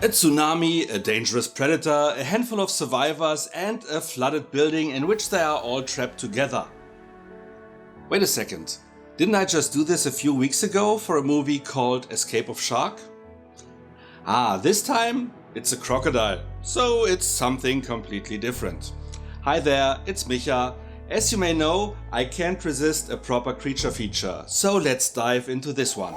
A tsunami, a dangerous predator, a handful of survivors, and a flooded building in which they are all trapped together. Wait a second, didn't I just do this a few weeks ago for a movie called Escape of Shark? This time it's a crocodile, so it's something completely different. Hi there, it's Micha. As you may know, I can't resist a proper creature feature, so let's dive into this one.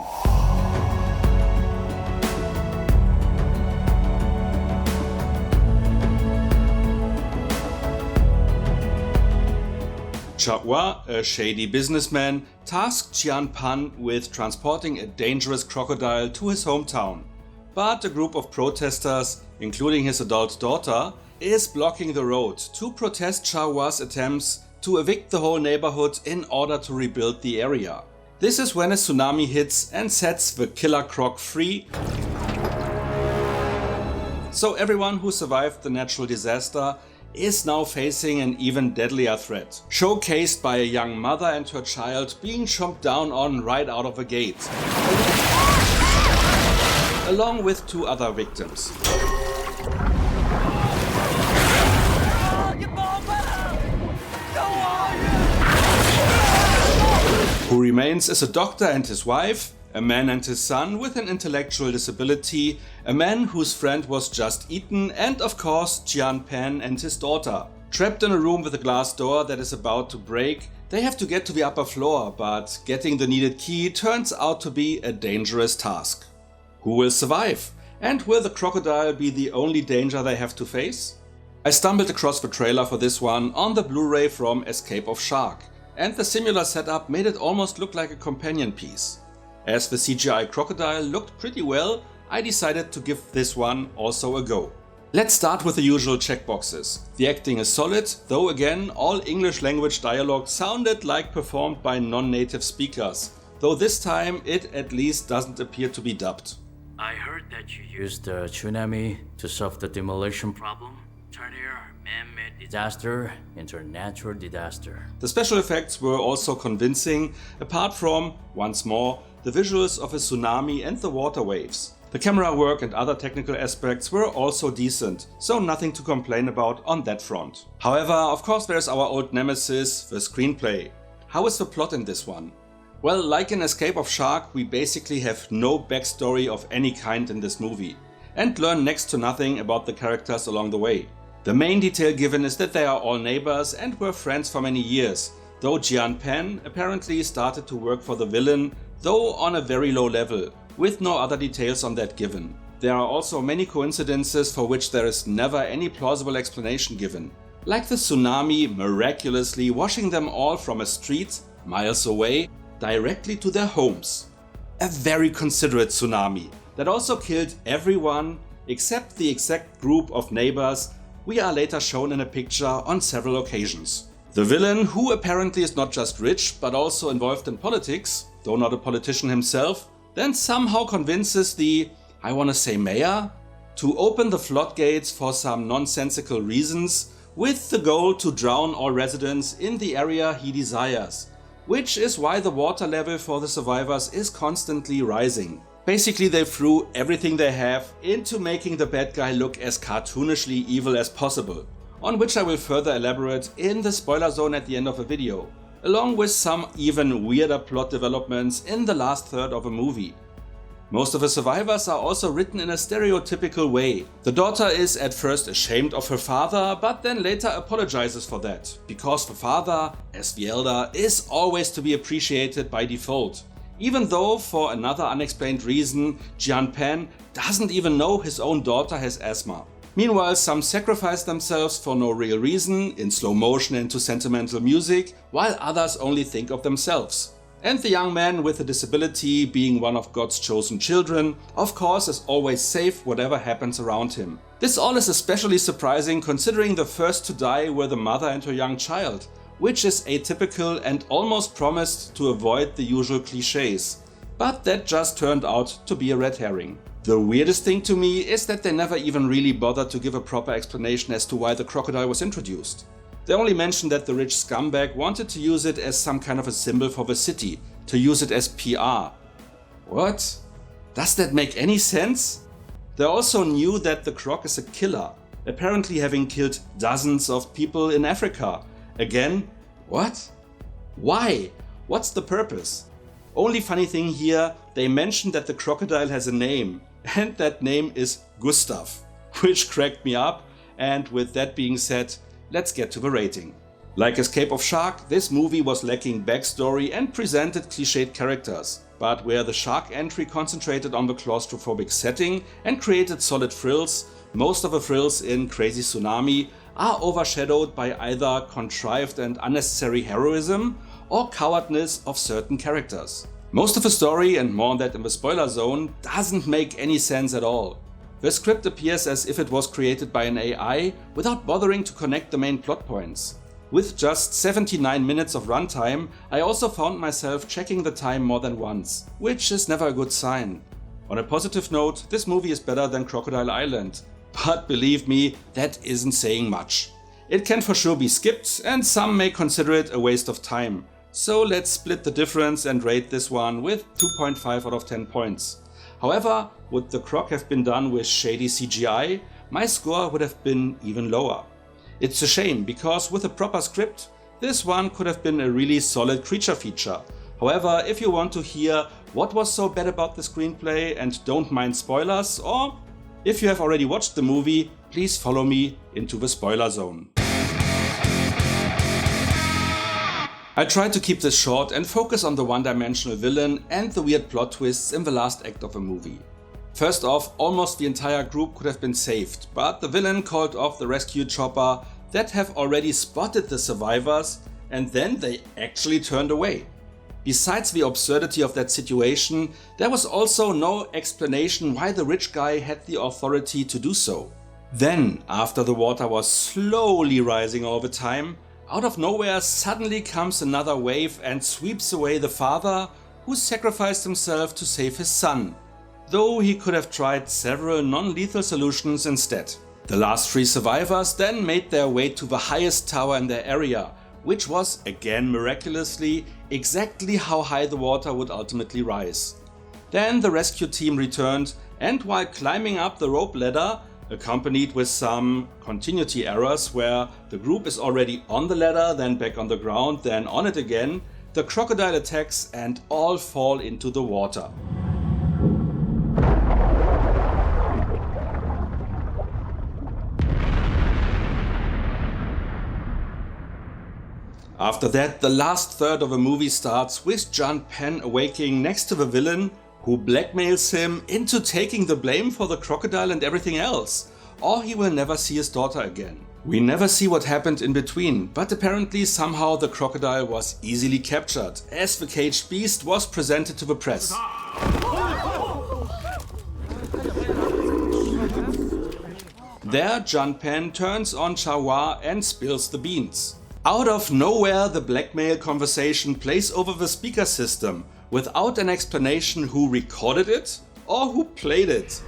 Chahua, a shady businessman, tasked Jian Pan with transporting a dangerous crocodile to his hometown. But a group of protesters, including his adult daughter, is blocking the road to protest Chahua's attempts to evict the whole neighborhood in order to rebuild the area. This is when a tsunami hits and sets the killer croc free. So everyone who survived the natural disaster is now facing an even deadlier threat, showcased by a young mother and her child being chomped down on right out of the gate, along with two other victims. Who remains is a doctor and his wife, a man and his son with an intellectual disability, a man whose friend was just eaten, and of course Jian Pan and his daughter. Trapped in a room with a glass door that is about to break, they have to get to the upper floor, but getting the needed key turns out to be a dangerous task. Who will survive? And will the crocodile be the only danger they have to face? I stumbled across the trailer for this one on the Blu-ray from Escape of Shark, and the similar setup made it almost look like a companion piece. As the CGI crocodile looked pretty well, I decided to give this one also a go. Let's start with the usual checkboxes. The acting is solid, though again all English language dialogue sounded like performed by non-native speakers, though this time it at least doesn't appear to be dubbed. I heard that you used the tsunami to solve the demolition problem. Turn your man-made disaster into a natural disaster. The special effects were also convincing, apart from, once more, the visuals of a tsunami and the water waves. The camera work and other technical aspects were also decent, so nothing to complain about on that front. However, of course there's our old nemesis, the screenplay. How is the plot in this one? Well, like in Escape of Shark, we basically have no backstory of any kind in this movie, and learn next to nothing about the characters along the way. The main detail given is that they are all neighbors and were friends for many years, though Jian Pan apparently started to work for the villain, though on a very low level, with no other details on that given. There are also many coincidences for which there is never any plausible explanation given, like the tsunami miraculously washing them all from a street, miles away, directly to their homes. A very considerate tsunami that also killed everyone except the exact group of neighbors we are later shown in a picture on several occasions. The villain, who apparently is not just rich but also involved in politics, though not a politician himself, then somehow convinces the, I wanna say mayor, to open the floodgates for some nonsensical reasons, with the goal to drown all residents in the area he desires, which is why the water level for the survivors is constantly rising. Basically, they threw everything they have into making the bad guy look as cartoonishly evil as possible, on which I will further elaborate in the spoiler zone at the end of the video, along with some even weirder plot developments in the last third of a movie. Most of the survivors are also written in a stereotypical way. The daughter is at first ashamed of her father, but then later apologizes for that, because the father, as the elder, is always to be appreciated by default. Even though, for another unexplained reason, Jian Pan doesn't even know his own daughter has asthma. Meanwhile, some sacrifice themselves for no real reason, in slow motion and to sentimental music, while others only think of themselves. And the young man with a disability, being one of God's chosen children, of course is always safe whatever happens around him. This all is especially surprising considering the first to die were the mother and her young child, which is atypical and almost promised to avoid the usual clichés. But that just turned out to be a red herring. The weirdest thing to me is that they never even really bothered to give a proper explanation as to why the crocodile was introduced. They only mentioned that the rich scumbag wanted to use it as some kind of a symbol for the city, to use it as PR. What? Does that make any sense? They also knew that the Croc is a killer, apparently having killed dozens of people in Africa. Again, what? Why? What's the purpose? Only funny thing here, they mentioned that the crocodile has a name, and that name is Gustav, which cracked me up, and with that being said, let's get to the rating. Like Escape of Shark, this movie was lacking backstory and presented cliched characters, but where the shark entry concentrated on the claustrophobic setting and created solid thrills, most of the thrills in Crazy Tsunami are overshadowed by either contrived and unnecessary heroism or cowardness of certain characters. Most of the story, and more on that in the spoiler zone, doesn't make any sense at all. The script appears as if it was created by an AI without bothering to connect the main plot points. With just 79 minutes of runtime, I also found myself checking the time more than once, which is never a good sign. On a positive note, this movie is better than Crocodile Island, but believe me, that isn't saying much. It can for sure be skipped, and some may consider it a waste of time. So let's split the difference and rate this one with 2.5 out of 10 points. However, would the Croc have been done with shady CGI, my score would have been even lower. It's a shame, because with a proper script, this one could have been a really solid creature feature. However, if you want to hear what was so bad about the screenplay and don't mind spoilers, or if you have already watched the movie, please follow me into the spoiler zone. I tried to keep this short and focus on the one-dimensional villain and the weird plot twists in the last act of the movie. First off, almost the entire group could have been saved, but the villain called off the rescue chopper that have already spotted the survivors, and then they actually turned away. Besides the absurdity of that situation, there was also no explanation why the rich guy had the authority to do so. Then, after the water was slowly rising over time, out of nowhere suddenly comes another wave and sweeps away the father who sacrificed himself to save his son, though he could have tried several non-lethal solutions instead. The last three survivors then made their way to the highest tower in their area, which was, again miraculously, exactly how high the water would ultimately rise. Then the rescue team returned, and while climbing up the rope ladder, accompanied with some continuity errors where the group is already on the ladder, then back on the ground, then on it again, the crocodile attacks and all fall into the water. After that, the last third of the movie starts with John Penn awaking next to the villain, who blackmails him into taking the blame for the crocodile and everything else, or he will never see his daughter again. We never see what happened in between, but apparently somehow the crocodile was easily captured, as the caged beast was presented to the press. There, John Penn turns on Chawa and spills the beans. Out of nowhere, the blackmail conversation plays over the speaker system, without an explanation who recorded it or who played it.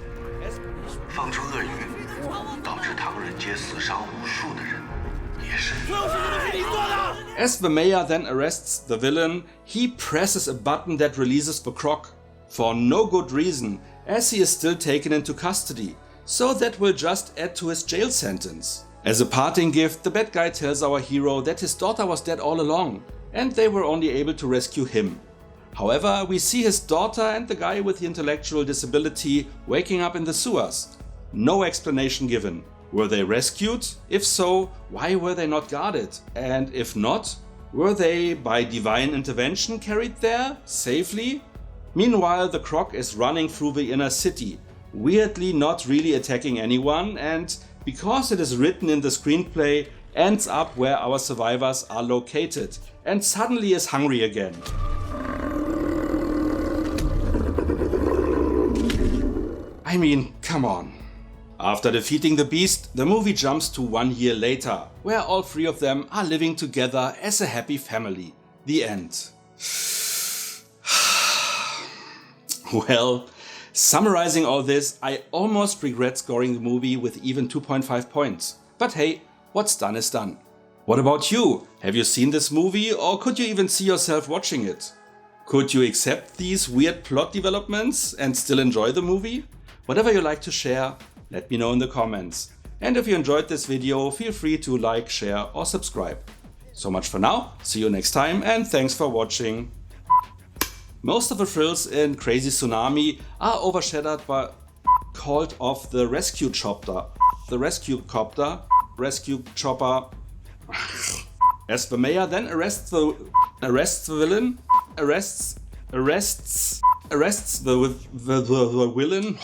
As the mayor then arrests the villain, he presses a button that releases the Croc, for no good reason, as he is still taken into custody, so that will just add to his jail sentence. As a parting gift, the bad guy tells our hero that his daughter was dead all along, and they were only able to rescue him. However, we see his daughter and the guy with the intellectual disability waking up in the sewers. No explanation given. Were they rescued? If so, why were they not guarded? And if not, were they, by divine intervention, carried there safely? Meanwhile, the Croc is running through the inner city, weirdly not really attacking anyone, and because it is written in the screenplay, ends up where our survivors are located, and suddenly is hungry again. I mean, come on. After defeating the beast, the movie jumps to 1 year later, where all three of them are living together as a happy family. The end. Well, summarizing all this, I almost regret scoring the movie with even 2.5 points. But hey, what's done is done. What about you? Have you seen this movie, or could you even see yourself watching it? Could you accept these weird plot developments and still enjoy the movie? Whatever you like to share, let me know in the comments. And if you enjoyed this video, feel free to like, share or subscribe. So much for now, see you next time and thanks for watching. Most of the thrills in Crazy Tsunami are overshadowed by called off the rescue chopper. The rescue chopper. As the mayor then arrests the villain, arrests the villain.